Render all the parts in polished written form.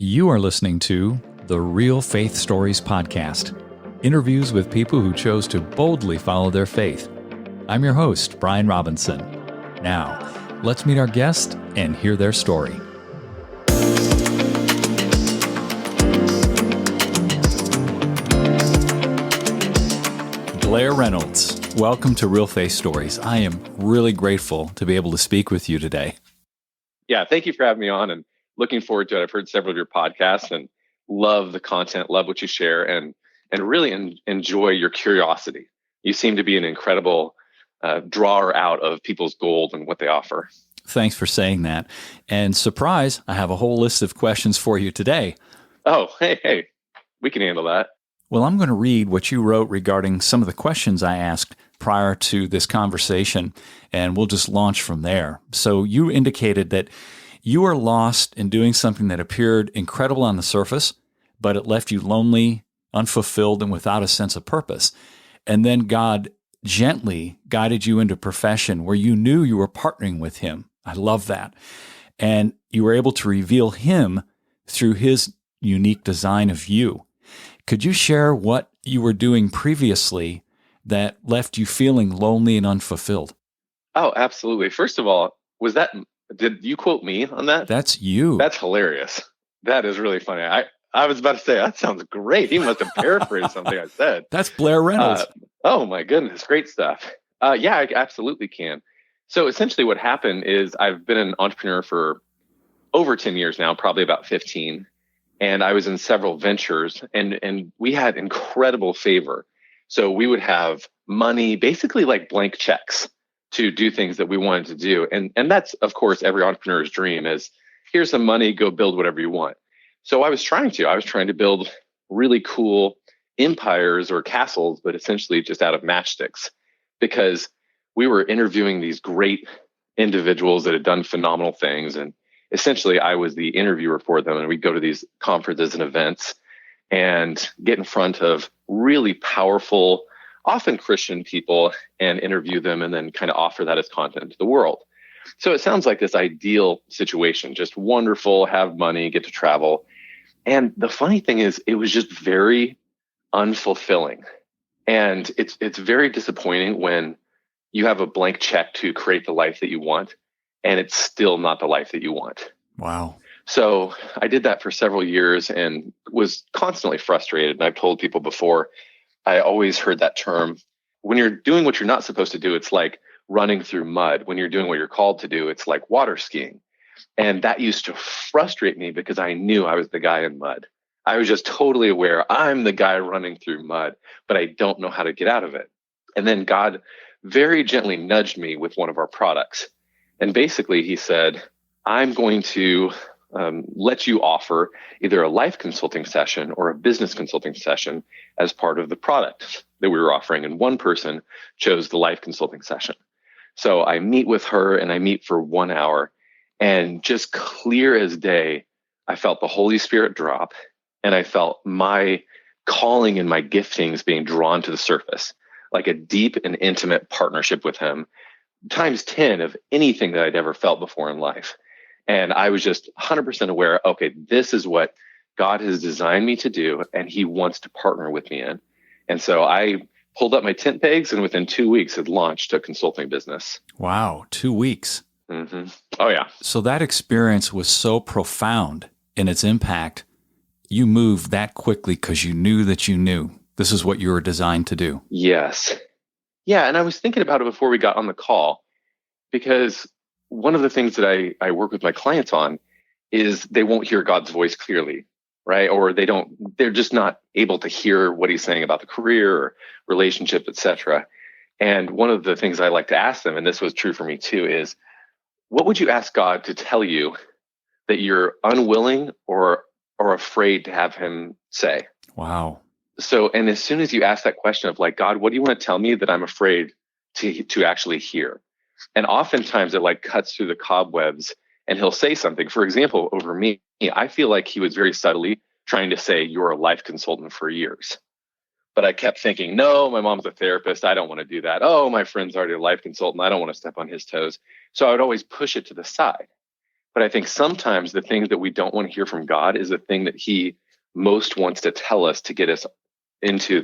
You are listening to the Real Faith Stories podcast, interviews with people who chose to boldly follow their faith. I'm your host, Brian Robinson. Now, let's meet our guest and hear their story. Blair Reynolds, welcome to Real Faith Stories. I am really grateful to be able to speak with you today. Yeah, thank you for having me on and looking forward to it. I've heard several of your podcasts and love the content, love what you share, and really enjoy your curiosity. You seem to be an incredible drawer out of people's gold and what they offer. Thanks for saying that. And surprise, I have a whole list of questions for you today. Oh, hey, we can handle that. Well, I'm going to read what you wrote regarding some of the questions I asked prior to this conversation, and we'll just launch from there. So you indicated that you were lost in doing something that appeared incredible on the surface, but it left you lonely, unfulfilled, and without a sense of purpose. And then God gently guided you into a profession where you knew you were partnering with Him. I love that. And you were able to reveal Him through His unique design of you. Could you share what you were doing previously that left you feeling lonely and unfulfilled? Oh, absolutely. First of all, did you quote me on that? That's you. That's hilarious. That is really funny. I was about to say, that sounds great. He must have paraphrased something I said. That's Blair Reynolds. Oh my goodness. Great stuff. Yeah, I absolutely can. So essentially what happened is I've been an entrepreneur for over 10 years now, probably about 15. And I was in several ventures and we had incredible favor. So we would have money, basically like blank checks to do things that we wanted to do. And that's, of course, every entrepreneur's dream is here's some money, go build whatever you want. So I was trying to build really cool empires or castles, but essentially just out of matchsticks, because we were interviewing these great individuals that had done phenomenal things. And essentially, I was the interviewer for them, and we'd go to these conferences and events and get in front of really powerful, often Christian people and interview them and then kind of offer that as content to the world. So it sounds like this ideal situation, just wonderful, have money, get to travel. And the funny thing is, it was just very unfulfilling. And it's very disappointing when you have a blank check to create the life that you want, and it's still not the life that you want. Wow. So I did that for several years and was constantly frustrated. And I've told people before, I always heard that term. When you're doing what you're not supposed to do, it's like running through mud. When you're doing what you're called to do, it's like water skiing. And that used to frustrate me because I knew I was the guy in mud. I was just totally aware I'm the guy running through mud, but I don't know how to get out of it. And then God very gently nudged me with one of our products. And basically he said, I'm going to let you offer either a life consulting session or a business consulting session as part of the product that we were offering. And one person chose the life consulting session. So I meet with her and I meet for 1 hour, and just clear as day, I felt the Holy Spirit drop, and I felt my calling and my giftings being drawn to the surface, like a deep and intimate partnership with Him, times 10 of anything that I'd ever felt before in life. And I was just 100% aware, okay, this is what God has designed me to do, and He wants to partner with me in. And so I pulled up my tent pegs, and within 2 weeks had launched a consulting business. Wow, 2 weeks. Mm-hmm. Oh, yeah. So that experience was so profound in its impact, you moved that quickly because you knew that you knew this is what you were designed to do. Yes. Yeah, and I was thinking about it before we got on the call, because one of the things that I work with my clients on is they won't hear God's voice clearly, right? Or they're just not able to hear what He's saying about the career or relationship, etc. And one of the things I like to ask them, and this was true for me too, is what would you ask God to tell you that you're unwilling or afraid to have Him say? Wow. So, and as soon as you ask that question of like, God, what do you want to tell me that I'm afraid to actually hear? And oftentimes it like cuts through the cobwebs and He'll say something. For example, over me, I feel like He was very subtly trying to say, you're a life consultant for years. But I kept thinking, no, my mom's a therapist. I don't want to do that. Oh, my friend's already a life consultant. I don't want to step on his toes. So I would always push it to the side. But I think sometimes the things that we don't want to hear from God is the thing that he most wants to tell us to get us into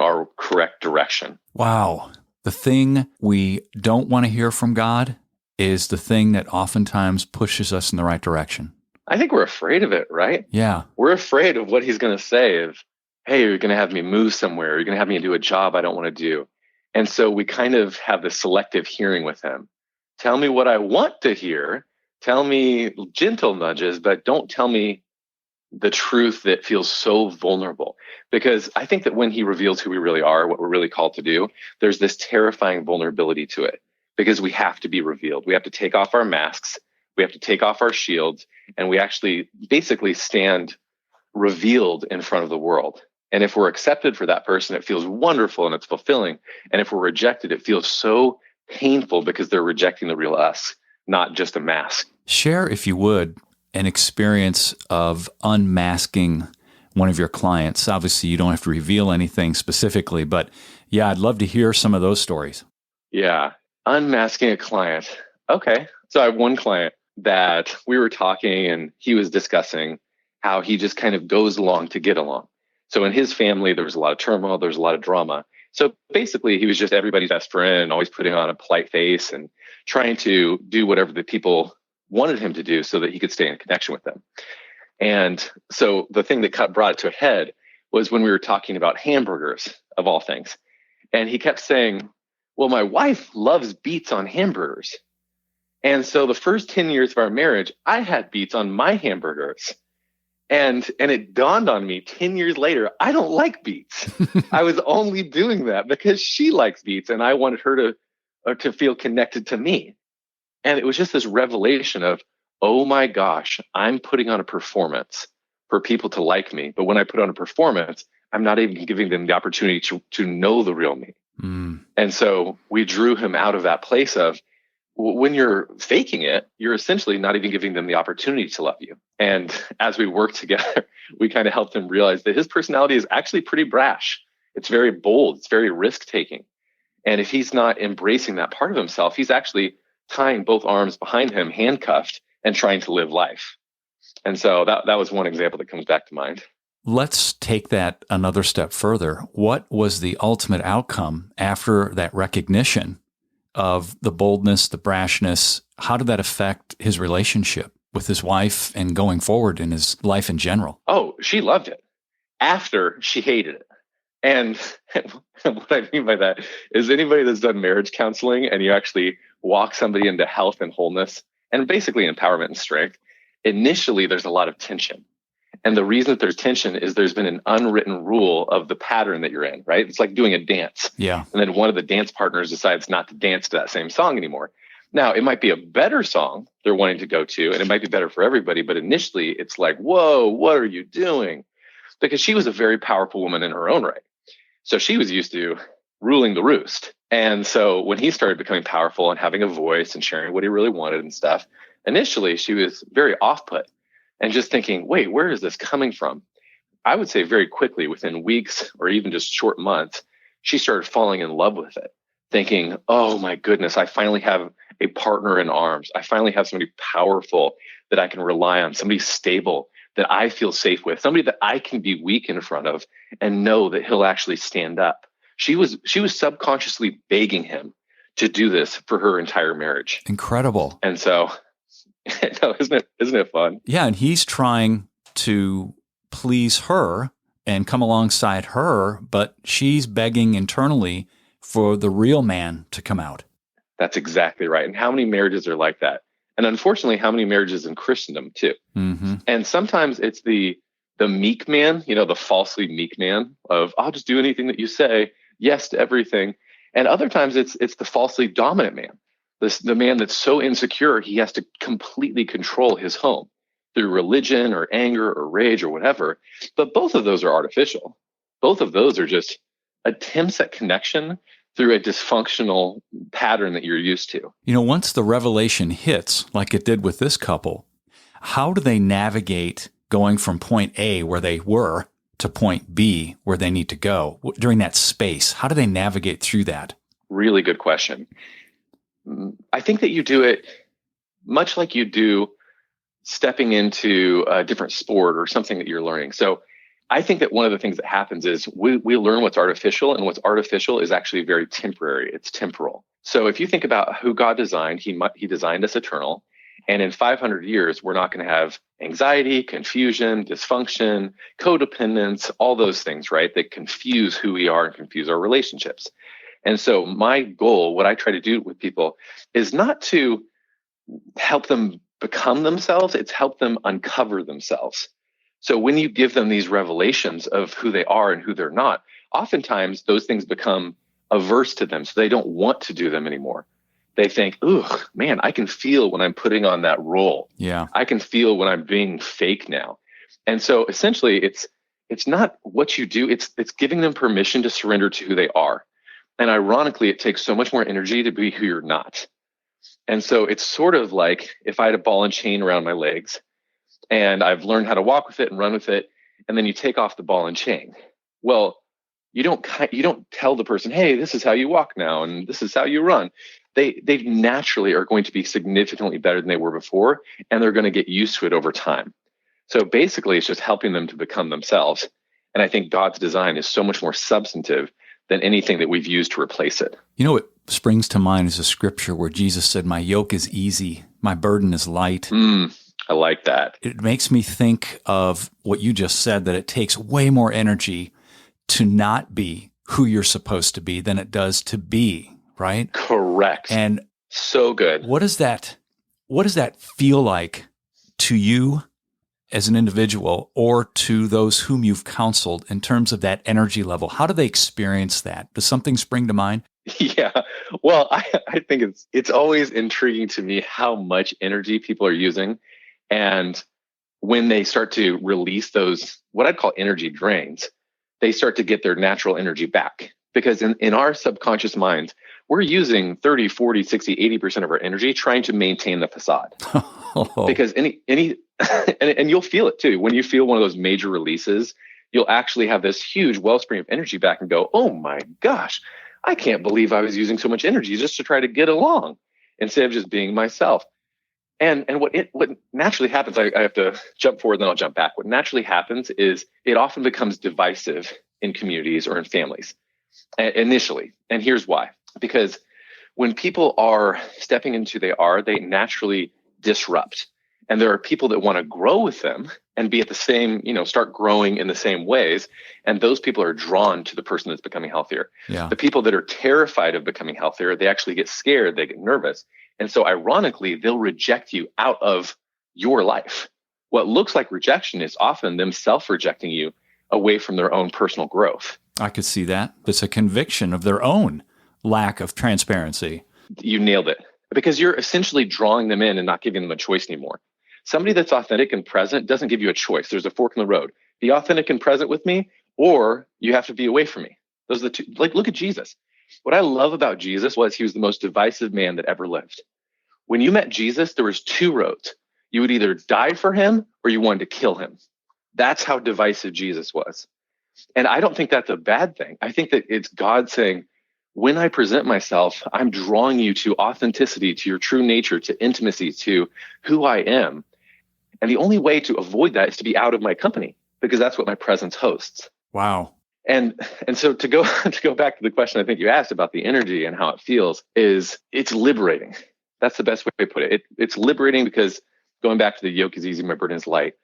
our correct direction. Wow. The thing we don't want to hear from God is the thing that oftentimes pushes us in the right direction. I think we're afraid of it, right? Yeah. We're afraid of what he's going to say of, hey, you're going to have me move somewhere. You're going to have me do a job I don't want to do. And so we kind of have this selective hearing with him. Tell me what I want to hear. Tell me gentle nudges, but don't tell me the truth that feels so vulnerable. Because I think that when he reveals who we really are, what we're really called to do, there's this terrifying vulnerability to it because we have to be revealed. We have to take off our masks. We have to take off our shields, and we actually basically stand revealed in front of the world. And if we're accepted for that person, it feels wonderful and it's fulfilling. And if we're rejected, it feels so painful because they're rejecting the real us, not just a mask. Share, if you would, an experience of unmasking one of your clients. Obviously, you don't have to reveal anything specifically, but yeah, I'd love to hear some of those stories. Yeah, unmasking a client. Okay, so I have one client that we were talking and he was discussing how he just kind of goes along to get along. So in his family, there was a lot of turmoil, there was a lot of drama. So basically, he was just everybody's best friend, always putting on a polite face and trying to do whatever the people wanted him to do so that he could stay in connection with them. And so the thing that brought it to a head was when we were talking about hamburgers, of all things. And he kept saying, well, my wife loves beets on hamburgers. And so the first 10 years of our marriage, I had beets on my hamburgers. And it dawned on me 10 years later, I don't like beets. I was only doing that because she likes beets and I wanted her to feel connected to me. And it was just this revelation of, oh my gosh, I'm putting on a performance for people to like me. But when I put on a performance, I'm not even giving them the opportunity to know the real me. Mm. And so we drew him out of that place of, when you're faking it, you're essentially not even giving them the opportunity to love you. And as we work together, we kind of helped him realize that his personality is actually pretty brash. It's very bold. It's very risk-taking. And if he's not embracing that part of himself, he's actually tying both arms behind him, handcuffed, and trying to live life. And so that was one example that comes back to mind. Let's take that another step further. What was the ultimate outcome after that recognition of the boldness, the brashness? How did that affect his relationship with his wife and going forward in his life in general? Oh, she loved it. After, she hated it. And what I mean by that is anybody that's done marriage counseling and you actually walk somebody into health and wholeness and basically empowerment and strength, initially there's a lot of tension. And the reason that there's tension is there's been an unwritten rule of the pattern that you're in, right? It's like doing a dance. Yeah. And then one of the dance partners decides not to dance to that same song anymore. Now, it might be a better song they're wanting to go to, and it might be better for everybody. But initially, it's like, whoa, what are you doing? Because she was a very powerful woman in her own right. So she was used to ruling the roost. And so when he started becoming powerful and having a voice and sharing what he really wanted and stuff, initially she was very off-put and just thinking, wait, where is this coming from? I would say very quickly, within weeks or even just short months, she started falling in love with it, thinking, oh my goodness, I finally have a partner in arms. I finally have somebody powerful that I can rely on, somebody stable that I feel safe with, somebody that I can be weak in front of and know that he'll actually stand up. She was subconsciously begging him to do this for her entire marriage. Incredible. And so, no, isn't it fun? Yeah, and he's trying to please her and come alongside her, but she's begging internally for the real man to come out. That's exactly right. And how many marriages are like that? And unfortunately, how many marriages in Christendom too? Mm-hmm. And sometimes it's the meek man, the falsely meek man of, I'll just do anything that you say, yes to everything. And other times it's the falsely dominant man, the man that's so insecure he has to completely control his home through religion or anger or rage or whatever. But both of those are artificial. Both of those are just attempts at connection through a dysfunctional pattern that you're used to. Once the revelation hits, like it did with this couple, how do they navigate going from point A, where they were, to point B, where they need to go during that space? How do they navigate through that? Really good question. I think that you do it much like you do stepping into a different sport or something that you're learning. So I think that one of the things that happens is we learn what's artificial, and what's artificial is actually very temporary. It's temporal. So if you think about who God designed, he designed us eternal. And in 500 years, we're not going to have anxiety, confusion, dysfunction, codependence, all those things, right? That confuse who we are and confuse our relationships. And so my goal, what I try to do with people, is not to help them become themselves, it's help them uncover themselves. So when you give them these revelations of who they are and who they're not, oftentimes those things become averse to them. So they don't want to do them anymore. They think, ugh, man, I can feel when I'm putting on that role. Yeah. I can feel when I'm being fake now. And so essentially it's not what you do, it's giving them permission to surrender to who they are. And ironically, it takes so much more energy to be who you're not. And so it's sort of like if I had a ball and chain around my legs and I've learned how to walk with it and run with it, and then you take off the ball and chain. Well, you don't tell the person, hey, this is how you walk now and this is how you run. They naturally are going to be significantly better than they were before, and they're going to get used to it over time. So basically, it's just helping them to become themselves. And I think God's design is so much more substantive than anything that we've used to replace it. You know what springs to mind is a scripture where Jesus said, my yoke is easy, my burden is light. I like that. It makes me think of what you just said, that it takes way more energy to not be who you're supposed to be than it does to be, right? Correct. And so good. What does that feel like to you as an individual or to those whom you've counseled in terms of that energy level? How do they experience that? Does something spring to mind? Yeah. Well, I think it's always intriguing to me how much energy people are using. And when they start to release those, what I'd call energy drains, they start to get their natural energy back. Because in our subconscious minds, we're using 30, 40, 60, 80% of our energy trying to maintain the facade. Because any and you'll feel it too. When you feel one of those major releases, you'll actually have this huge wellspring of energy back and go, oh my gosh, I can't believe I was using so much energy just to try to get along instead of just being myself. And what naturally happens, I have to jump forward, then I'll jump back. What naturally happens is it often becomes divisive in communities or in families initially. And here's why. Because when people are stepping into who they are, they naturally disrupt. And there are people that want to grow with them and be at the same, start growing in the same ways. And those people are drawn to the person that's becoming healthier. Yeah. The people that are terrified of becoming healthier, they actually get scared, they get nervous. And so ironically, they'll reject you out of your life. What looks like rejection is often them self-rejecting you away from their own personal growth. I could see that. It's a conviction of their own lack of transparency. You nailed it. Because you're essentially drawing them in and not giving them a choice anymore. Somebody that's authentic and present doesn't give you a choice. There's a fork in the road. Be authentic and present with me, or you have to be away from me. Those are the two. Like, look at Jesus. What I love about Jesus was he was the most divisive man that ever lived. When you met Jesus, there was two roads. You would either die for him or you wanted to kill him. That's how divisive Jesus was. And I don't think that's a bad thing. I think that it's God saying, when I present myself, I'm drawing you to authenticity, to your true nature, to intimacy, to who I am. And the only way to avoid that is to be out of my company, because that's what my presence hosts. Wow. And so to go back to the question I think you asked about the energy and how it feels, is it's liberating. That's the best way to put it. It's liberating because going back to the yoke is easy, my burden is light.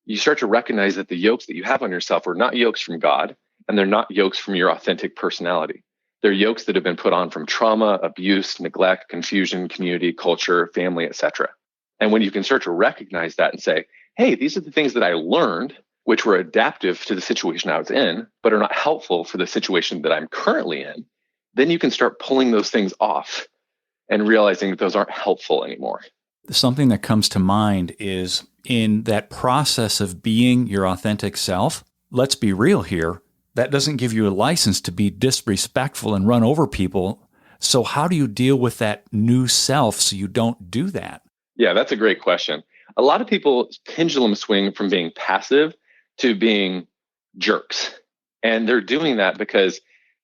You start to recognize that the yokes that you have on yourself are not yokes from God, and they're not yokes from your authentic personality. They're yokes that have been put on from trauma, abuse, neglect, confusion, community, culture, family, etc. And when you can start to recognize that and say, hey, these are the things that I learned, which were adaptive to the situation I was in, but are not helpful for the situation that I'm currently in, then you can start pulling those things off and realizing that those aren't helpful anymore. Something that comes to mind is in that process of being your authentic self, let's be real here, that doesn't give you a license to be disrespectful and run over people. So how do you deal with that new self so you don't do that? Yeah, that's a great question. A lot of people pendulum swing from being passive to being jerks. And they're doing that because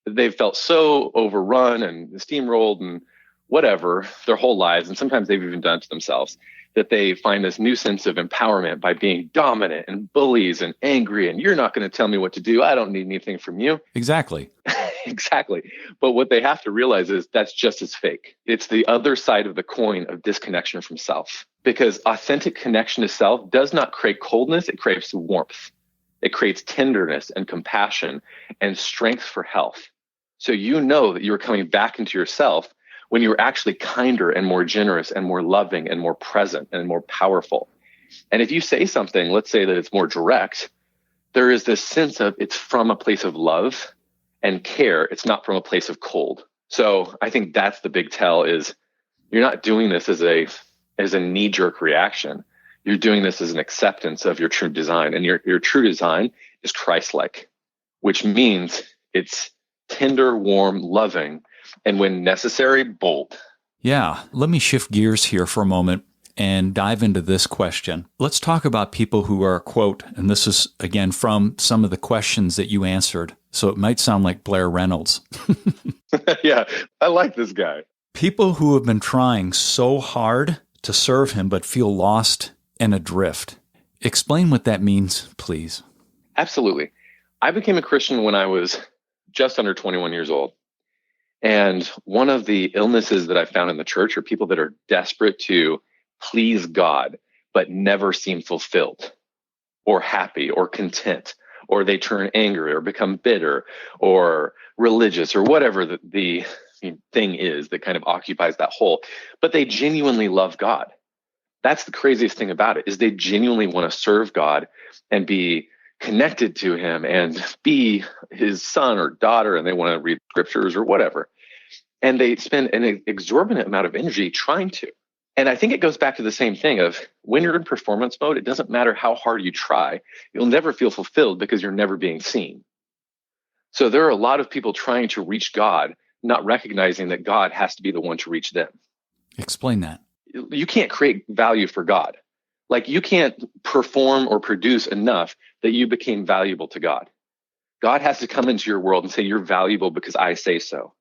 they've felt so overrun and steamrolled and whatever their whole lives. And sometimes they've even done it to themselves. that they find this new sense of empowerment by being dominant and bullies and angry, and you're not going to tell me what to do. I don't need anything from you. Exactly. Exactly. But what they have to realize is that's just as fake. It's the other side of the coin of disconnection from self, because authentic connection to self does not create coldness. It creates warmth. It creates tenderness and compassion and strength for health. So you know that you're coming back into yourself when you're actually kinder and more generous and more loving and more present and more powerful. And if you say something, let's say that it's more direct, there is this sense of it's from a place of love and care. It's not from a place of cold. So I think that's the big tell, is you're not doing this as a knee-jerk reaction. You're doing this as an acceptance of your true design. And your true design is Christ-like, which means it's tender, warm, loving, and when necessary, bold. Yeah. Let me shift gears here for a moment and dive into this question. Let's talk about people who are, quote, and this is, again, from some of the questions that you answered, so it might sound like Blair Reynolds. Yeah, I like this guy. People who have been trying so hard to serve him but feel lost and adrift. Explain what that means, please. Absolutely. I became a Christian when I was just under 21 years old. And one of the illnesses that I found in the church are people that are desperate to please God, but never seem fulfilled or happy or content, or they turn angry or become bitter or religious or whatever the thing is that kind of occupies that hole. But they genuinely love God. That's the craziest thing about it, is they genuinely want to serve God and be connected to him and be his son or daughter, and they want to read scriptures or whatever. And they spend an exorbitant amount of energy trying to. And I think it goes back to the same thing of when you're in performance mode, it doesn't matter how hard you try. You'll never feel fulfilled because you're never being seen. So there are a lot of people trying to reach God, not recognizing that God has to be the one to reach them. Explain that. You can't create value for God. Like, you can't perform or produce enough that you became valuable to God. God has to come into your world and say, you're valuable because I say so.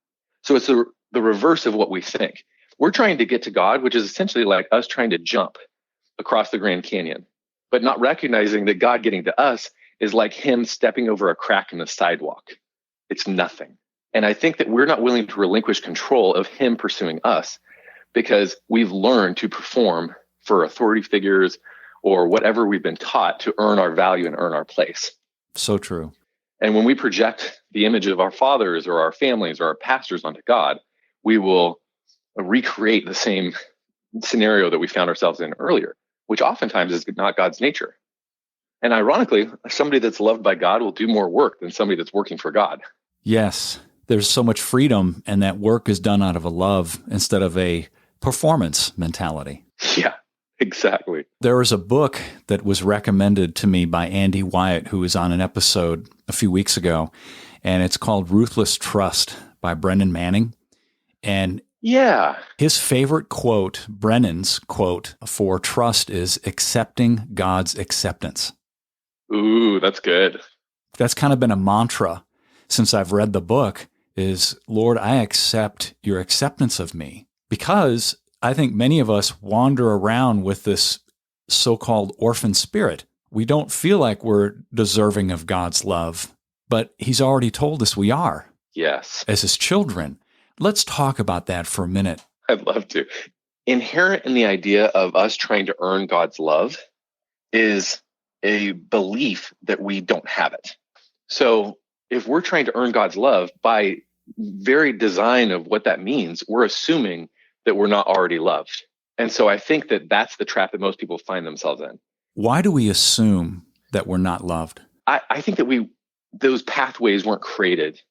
So it's the reverse of what we think. We're trying to get to God, which is essentially like us trying to jump across the Grand Canyon, but not recognizing that God getting to us is like him stepping over a crack in the sidewalk. It's nothing. And I think that we're not willing to relinquish control of him pursuing us because we've learned to perform for authority figures or whatever we've been taught to earn our value and earn our place. So true. And when we project the image of our fathers or our families or our pastors onto God, we will recreate the same scenario that we found ourselves in earlier, which oftentimes is not God's nature. And ironically, somebody that's loved by God will do more work than somebody that's working for God. Yes, there's so much freedom, and that work is done out of a love instead of a performance mentality. Yeah, exactly. There was a book that was recommended to me by Andy Wyatt, who was on an episode a few weeks ago, and it's called Ruthless Trust by Brennan Manning. And yeah, his favorite quote, Brennan's quote for trust, is accepting God's acceptance. Ooh, that's good. That's kind of been a mantra since I've read the book is, Lord, I accept your acceptance of me. Because I think many of us wander around with this so-called orphan spirit. We don't feel like we're deserving of God's love, but he's already told us we are. Yes. As his children. Let's talk about that for a minute. I'd love to. Inherent in the idea of us trying to earn God's love is a belief that we don't have it. So if we're trying to earn God's love, by very design of what that means, we're assuming that we're not already loved. And so I think that that's the trap that most people find themselves in. Why do we assume that we're not loved? I think that those pathways weren't created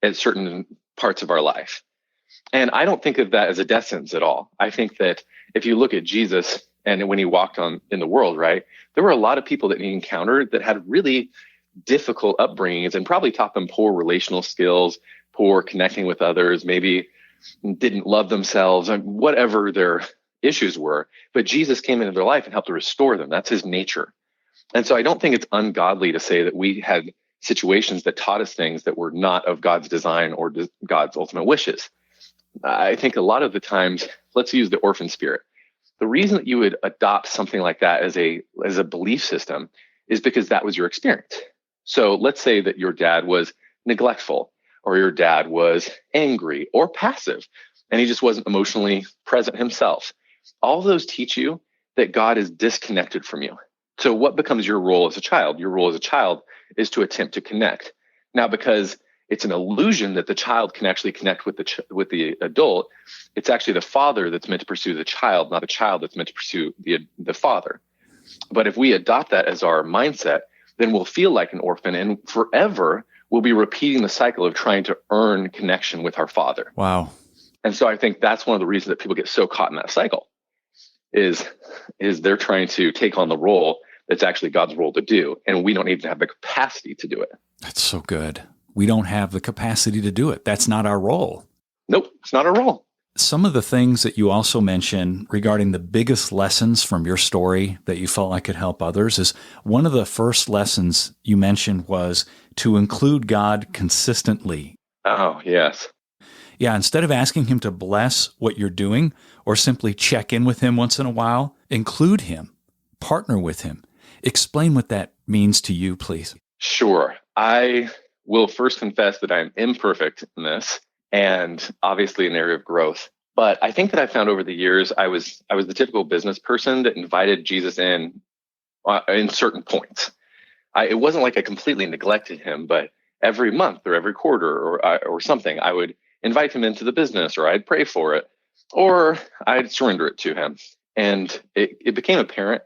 at certain parts of our life. And I don't think of that as a death sentence at all. I think that if you look at Jesus and when he walked in the world, right, there were a lot of people that he encountered that had really difficult upbringings and probably taught them poor relational skills, poor connecting with others, maybe didn't love themselves, and whatever their issues were. But Jesus came into their life and helped to restore them. That's his nature. And so I don't think it's ungodly to say that we had situations that taught us things that were not of God's design or God's ultimate wishes. I think a lot of the times, let's use the orphan spirit. The reason that you would adopt something like that as a belief system is because that was your experience. So let's say that your dad was neglectful, or your dad was angry or passive, and he just wasn't emotionally present himself. All those teach you that God is disconnected from you. So what becomes your role as a child? Your role as a child is to attempt to connect. Now, because it's an illusion that the child can actually connect with the adult, it's actually the father that's meant to pursue the child, not the child that's meant to pursue the father. But if we adopt that as our mindset, then we'll feel like an orphan, and forever we'll be repeating the cycle of trying to earn connection with our father. Wow. And so I think that's one of the reasons that people get so caught in that cycle is they're trying to take on the role that's actually God's role to do. And we don't even have the capacity to do it. That's so good. We don't have the capacity to do it. That's not our role. Nope, it's not our role. Some of the things that you also mentioned regarding the biggest lessons from your story that you felt like could help others is one of the first lessons you mentioned was to include God consistently. Oh, yes. Yeah, instead of asking him to bless what you're doing or simply check in with him once in a while, include him, partner with him. Explain what that means to you, please. Sure. I will first confess that I'm imperfect in this, and obviously an area of growth. But I think that I found over the years, I was the typical business person that invited Jesus in certain points. It wasn't like I completely neglected him, but every month or every quarter or something, I would invite him into the business, or I'd pray for it, or I'd surrender it to him. And it became apparent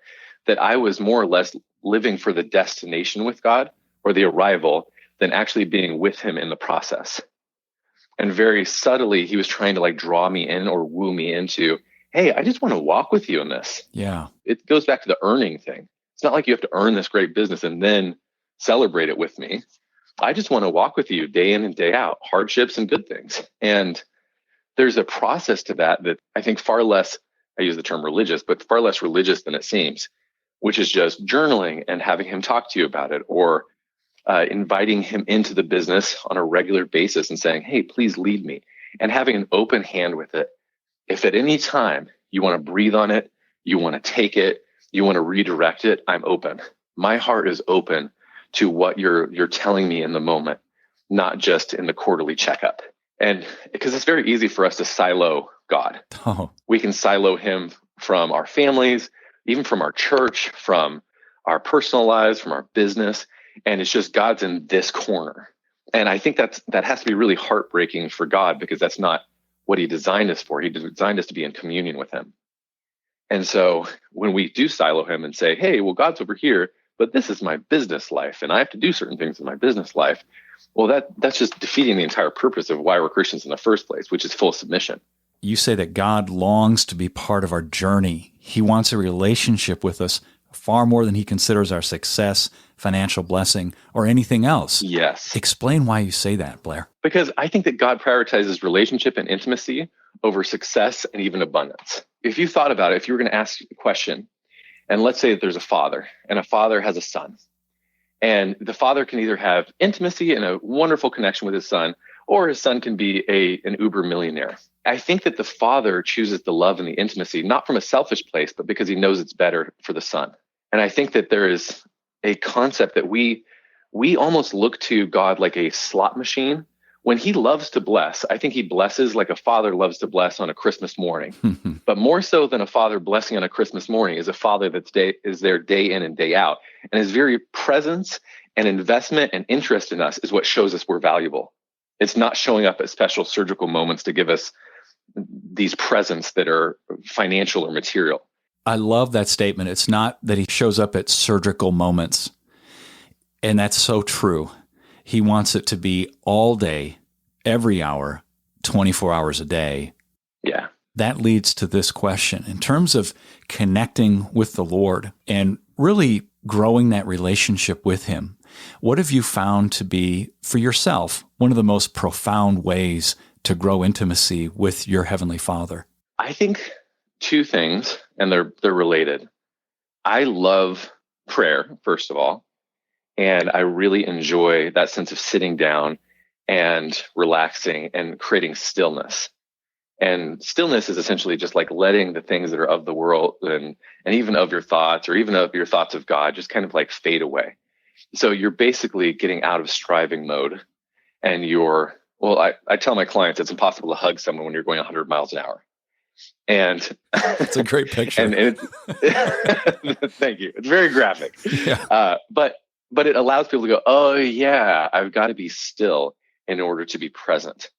that I was more or less living for the destination with God, or the arrival, than actually being with him in the process. And very subtly, he was trying to draw me in or woo me into, hey, I just want to walk with you in this. Yeah. It goes back to the earning thing. It's not like you have to earn this great business and then celebrate it with me. I just want to walk with you day in and day out, hardships and good things. And there's a process to that I think far less, I use the term religious, but far less religious than it seems, which is just journaling and having him talk to you about it, or inviting him into the business on a regular basis and saying, hey, please lead me, and having an open hand with it. If at any time you want to breathe on it, you want to take it, you want to redirect it, I'm open. My heart is open to what you're telling me in the moment, not just in the quarterly checkup. And because it's very easy for us to silo God. Oh. We can silo him from our families, even from our church, from our personal lives, from our business. And it's just God's in this corner. And I think that has to be really heartbreaking for God, because that's not what he designed us for. He designed us to be in communion with him. And so when we do silo him and say, hey, well, God's over here, but this is my business life, and I have to do certain things in my business life. Well, that's just defeating the entire purpose of why we're Christians in the first place, which is full submission. You say that God longs to be part of our journey. He wants a relationship with us far more than he considers our success, financial blessing, or anything else. Yes. Explain why you say that, Blair. Because I think that God prioritizes relationship and intimacy over success and even abundance. If you thought about it, if you were going to ask a question, and let's say that there's a father, and a father has a son, and the father can either have intimacy and a wonderful connection with his son, or his son can be an uber millionaire. I think that the father chooses the love and the intimacy, not from a selfish place, but because he knows it's better for the son. And I think that there is a concept that we almost look to God like a slot machine. When he loves to bless, I think he blesses like a father loves to bless on a Christmas morning. But more so than a father blessing on a Christmas morning is a father is there day in and day out. And his very presence and investment and interest in us is what shows us we're valuable. It's not showing up at special surgical moments to give us these presents that are financial or material. I love that statement. It's not that he shows up at surgical moments. And that's so true. He wants it to be all day, every hour, 24 hours a day. Yeah. That leads to this question. In terms of connecting with the Lord and really growing that relationship with him, what have you found to be, for yourself, one of the most profound ways to grow intimacy with your Heavenly Father? I think two things, and they're related. I love prayer, first of all, and I really enjoy that sense of sitting down and relaxing and creating stillness. And stillness is essentially just like letting the things that are of the world and even of your thoughts or even of your thoughts of God just kind of like fade away. So you're basically getting out of striving mode, and I tell my clients it's impossible to hug someone when you're going 100 miles an hour. And it's a great picture. and thank you. It's very graphic. Yeah. But it allows people to go, oh yeah, I've got to be still in order to be present.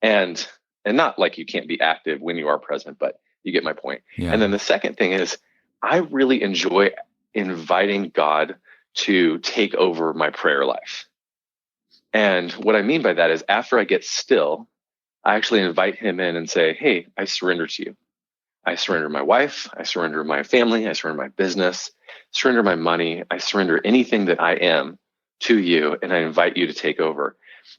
And not like you can't be active when you are present, but you get my point. Yeah. And then the second thing is I really enjoy inviting God to take over my prayer life. And what I mean by that is after I get still, I actually invite him in and say, hey, I surrender to you. I surrender my wife. I surrender my family. I surrender my business, surrender my money. I surrender anything that I am to you. And I invite you to take over.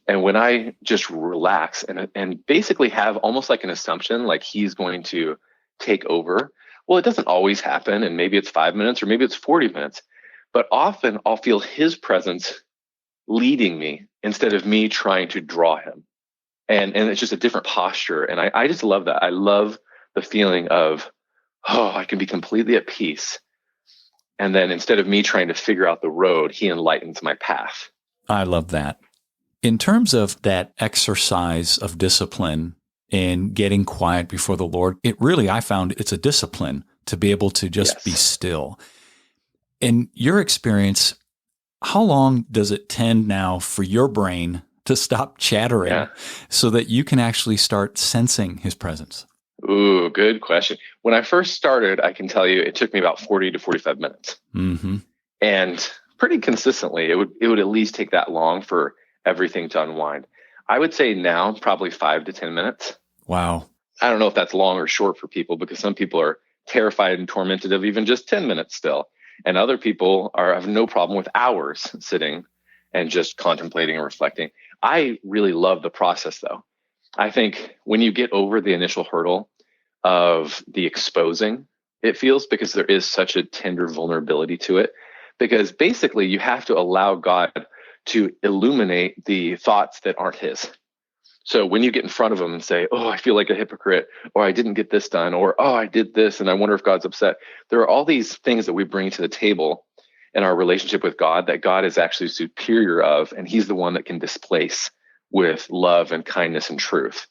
And when I just relax and basically have almost like an assumption, like he's going to take over. Well, it doesn't always happen. And maybe it's 5 minutes or maybe it's 40 minutes, but often I'll feel his presence leading me instead of me trying to draw him. And it's just a different posture. And I just love that. I love the feeling of, oh, I can be completely at peace. And then instead of me trying to figure out the road, he enlightens my path. I love that. In terms of that exercise of discipline in getting quiet before the Lord, I found it's a discipline to be able to just be still. In your experience, how long does it tend now for your brain to stop chattering so that you can actually start sensing his presence? Ooh, good question. When I first started, I can tell you it took me about 40 to 45 minutes. Mm-hmm. And pretty consistently, it would at least take that long for everything to unwind. I would say now probably 5 to 10 minutes. Wow. I don't know if that's long or short for people because some people are terrified and tormented of even just 10 minutes still. And other people have no problem with hours sitting and just contemplating and reflecting. I really love the process though. I think when you get over the initial hurdle of the exposing, it feels because there is such a tender vulnerability to it, because basically you have to allow God to illuminate the thoughts that aren't his. So when you get in front of him and say, oh, I feel like a hypocrite, or I didn't get this done, or, oh, I did this, and I wonder if God's upset. There are all these things that we bring to the table in our relationship with God that God is actually superior of, and he's the one that can displace with love and kindness and truth.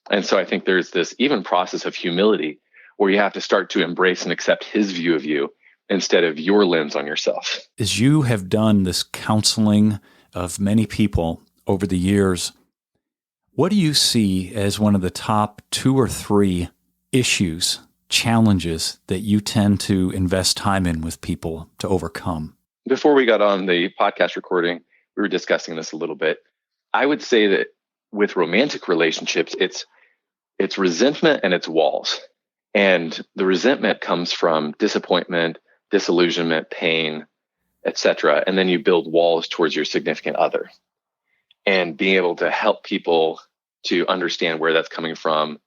And so I think there's this even process of humility where you have to start to embrace and accept his view of you instead of your lens on yourself. As you have done this counseling of many people over the years, what do you see as one of the top 2 or 3 issues, challenges that you tend to invest time in with people to overcome? Before we got on the podcast recording, we were discussing this a little bit. I would say that with romantic relationships, it's resentment and it's walls. And the resentment comes from disappointment, disillusionment, pain, etc. And then you build walls towards your significant other. And being able to help people to understand where that's coming from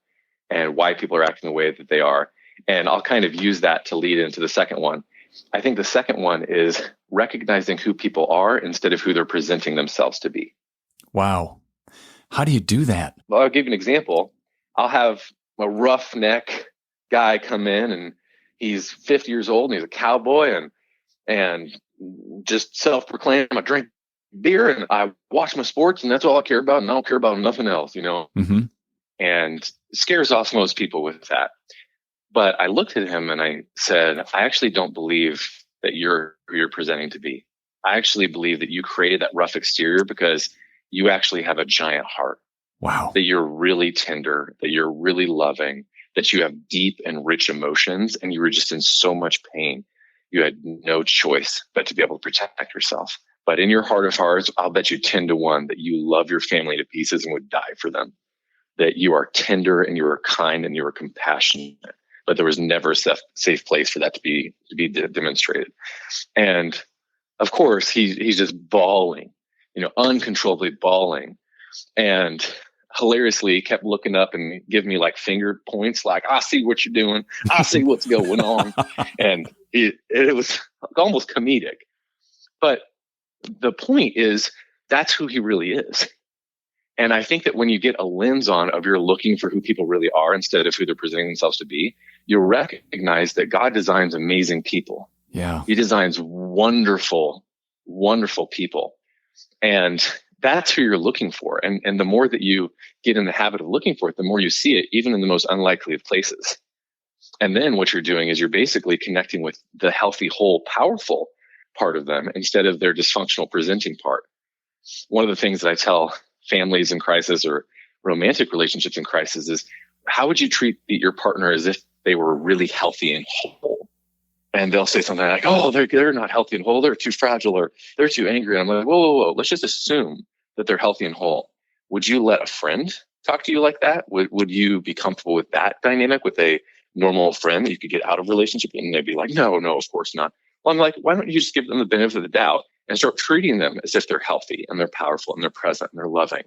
and why people are acting the way that they are. And I'll kind of use that to lead into the second one. I think the second one is recognizing who people are instead of who they're presenting themselves to be. Wow. How do you do that? Well, I'll give you an example. I'll have a roughneck guy come in and he's 50 years old and he's a cowboy and just self-proclaimed, I drink beer and I watch my sports and that's all I care about and I don't care about nothing else, Mm-hmm. And scares off most people with that. But I looked at him and I said, I actually don't believe that you're who you're presenting to be. I actually believe that you created that rough exterior because you actually have a giant heart. Wow. That you're really tender, that you're really loving, that you have deep and rich emotions, and you were just in so much pain. You had no choice but to be able to protect yourself. But in your heart of hearts, I'll bet you 10 to 1 that you love your family to pieces and would die for them. That you are tender and you are kind and you are compassionate. But there was never a safe place for that to be demonstrated. And of course, he's just bawling, uncontrollably bawling. And hilariously kept looking up and giving me like finger points, like, I see what you're doing. I see what's going on. And it was almost comedic. But the point is, that's who he really is. And I think that when you get a lens on of you're looking for who people really are instead of who they're presenting themselves to be, you'll recognize that God designs amazing people. Yeah. He designs wonderful, wonderful people. And that's who you're looking for. And the more that you get in the habit of looking for it, the more you see it, even in the most unlikely of places. And then what you're doing is you're basically connecting with the healthy, whole, powerful part of them instead of their dysfunctional presenting part. One of the things that I tell families in crisis or romantic relationships in crisis is, how would you treat your partner as if they were really healthy and whole? And they'll say something like, oh, they're not healthy and whole. They're too fragile, or they're too angry. And I'm like, whoa. Let's just assume that they're healthy and whole. Would you let a friend talk to you like that? Would you be comfortable with that dynamic with a normal friend that you could get out of relationship? And they'd be like, no, of course not. Well, I'm like, why don't you just give them the benefit of the doubt and start treating them as if they're healthy and they're powerful and they're present and they're loving?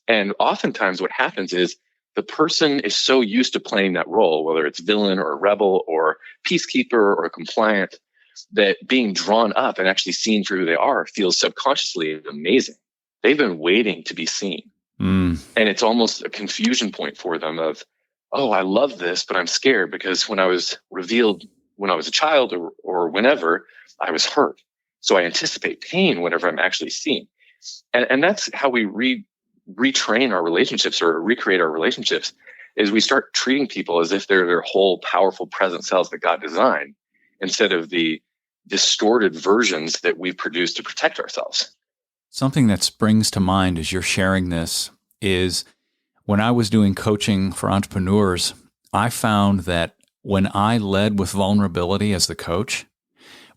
And oftentimes what happens is the person is so used to playing that role, whether it's villain or rebel or peacekeeper or compliant, that being drawn up and actually seen for who they are feels subconsciously amazing. They've been waiting to be seen. And it's almost a confusion point for them of, oh, I love this, but I'm scared because when I was revealed when I was a child or whenever, I was hurt. So I anticipate pain whenever I'm actually seen. And that's how we retrain our relationships or recreate our relationships, is we start treating people as if they're their whole powerful present selves that God designed, instead of the distorted versions that we produce to protect ourselves. Something that springs to mind as you're sharing this is when I was doing coaching for entrepreneurs, I found that when I led with vulnerability as the coach,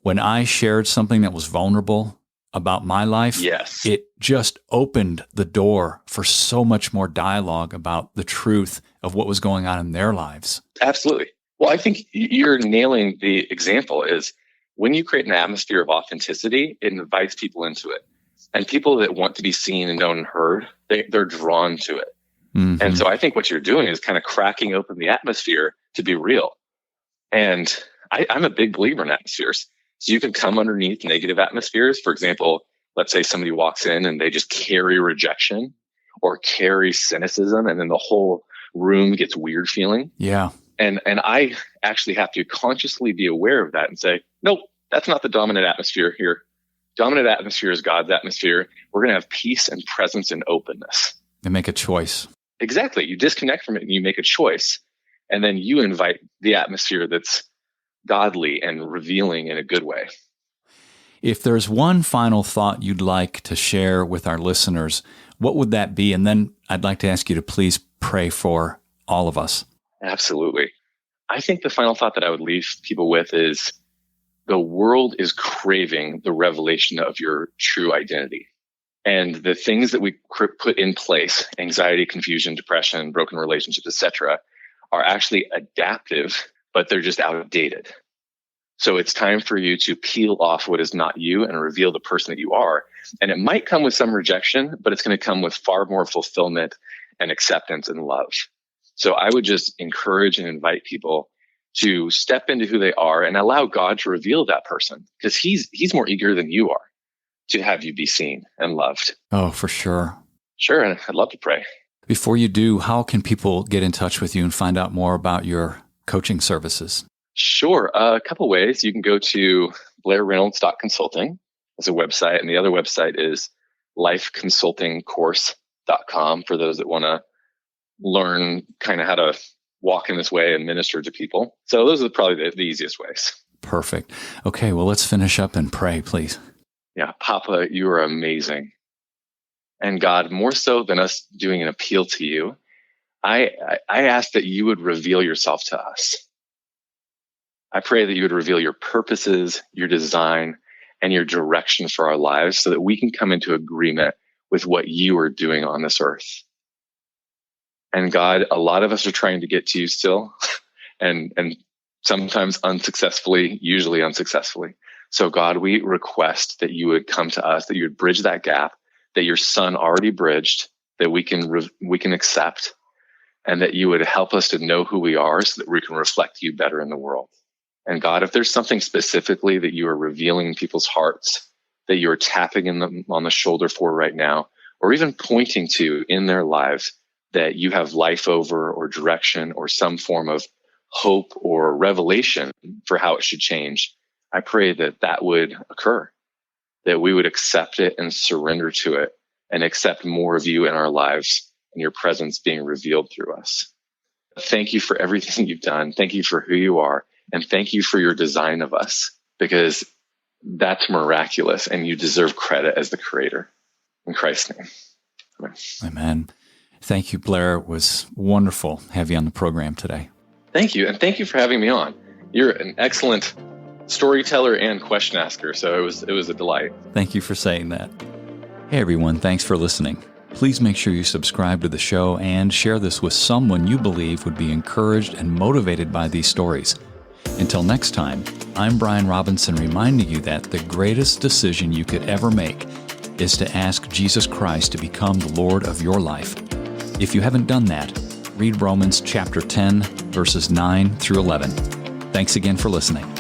when I shared something that was vulnerable about my life, yes, it just opened the door for so much more dialogue about the truth of what was going on in their lives. Absolutely. Well, I think you're nailing the example is when you create an atmosphere of authenticity, it invites people into it. And people that want to be seen and known and heard, they're drawn to it. Mm-hmm. And so I think what you're doing is kind of cracking open the atmosphere to be real. And I'm a big believer in atmospheres. So you can come underneath negative atmospheres. For example, let's say somebody walks in and they just carry rejection or carry cynicism, and then the whole room gets weird feeling. Yeah. And I actually have to consciously be aware of that and say, nope, that's not the dominant atmosphere here. Dominant atmosphere is God's atmosphere. We're going to have peace and presence and openness. And make a choice. Exactly. You disconnect from it and you make a choice. And then you invite the atmosphere that's godly and revealing in a good way. If there's one final thought you'd like to share with our listeners, what would that be? And then I'd like to ask you to please pray for all of us. Absolutely. I think the final thought that I would leave people with is the world is craving the revelation of your true identity. And the things that we put in place, anxiety, confusion, depression, broken relationships, etc., are actually adaptive, but they're just outdated. So it's time for you to peel off what is not you and reveal the person that you are. And it might come with some rejection, but it's going to come with far more fulfillment and acceptance and love. So I would just encourage and invite people to step into who they are and allow God to reveal that person, because he's more eager than you are to have you be seen and loved. Oh, for sure. Sure. And I'd love to pray. Before you do, how can people get in touch with you and find out more about your coaching services? Sure. A couple ways. You can go to blairreynolds.consulting as a website. And the other website is lifeconsultingcourse.com for those that want to learn kind of how to walk in this way and minister to people. So those are probably the easiest ways. Perfect. Okay, well, let's finish up and pray, please. Yeah, Papa, you are amazing. And God, more so than us doing an appeal to you, I ask that you would reveal yourself to us. I pray that you would reveal your purposes, your design, and your direction for our lives so that we can come into agreement with what you are doing on this earth. And God, a lot of us are trying to get to you still, and sometimes unsuccessfully, usually unsuccessfully. So God, we request that you would come to us, that you would bridge that gap, that your Son already bridged, that we can accept, and that you would help us to know who we are so that we can reflect you better in the world. And God, if there's something specifically that you are revealing in people's hearts, that you are tapping them on the shoulder for right now, or even pointing to in their lives that you have life over or direction or some form of hope or revelation for how it should change, I pray that that would occur, that we would accept it and surrender to it and accept more of you in our lives and your presence being revealed through us. Thank you for everything you've done. Thank you for who you are. And thank you for your design of us, because that's miraculous and you deserve credit as the creator. In Christ's name. Amen. Amen. Thank you, Blair. It was wonderful to have you on the program today. Thank you. And thank you for having me on. You're an excellent storyteller and question asker. So it was a delight. Thank you for saying that. Hey, everyone. Thanks for listening. Please make sure you subscribe to the show and share this with someone you believe would be encouraged and motivated by these stories. Until next time, I'm Brian Robinson, reminding you that the greatest decision you could ever make is to ask Jesus Christ to become the Lord of your life. If you haven't done that, read Romans chapter 10, verses 9 through 11. Thanks again for listening.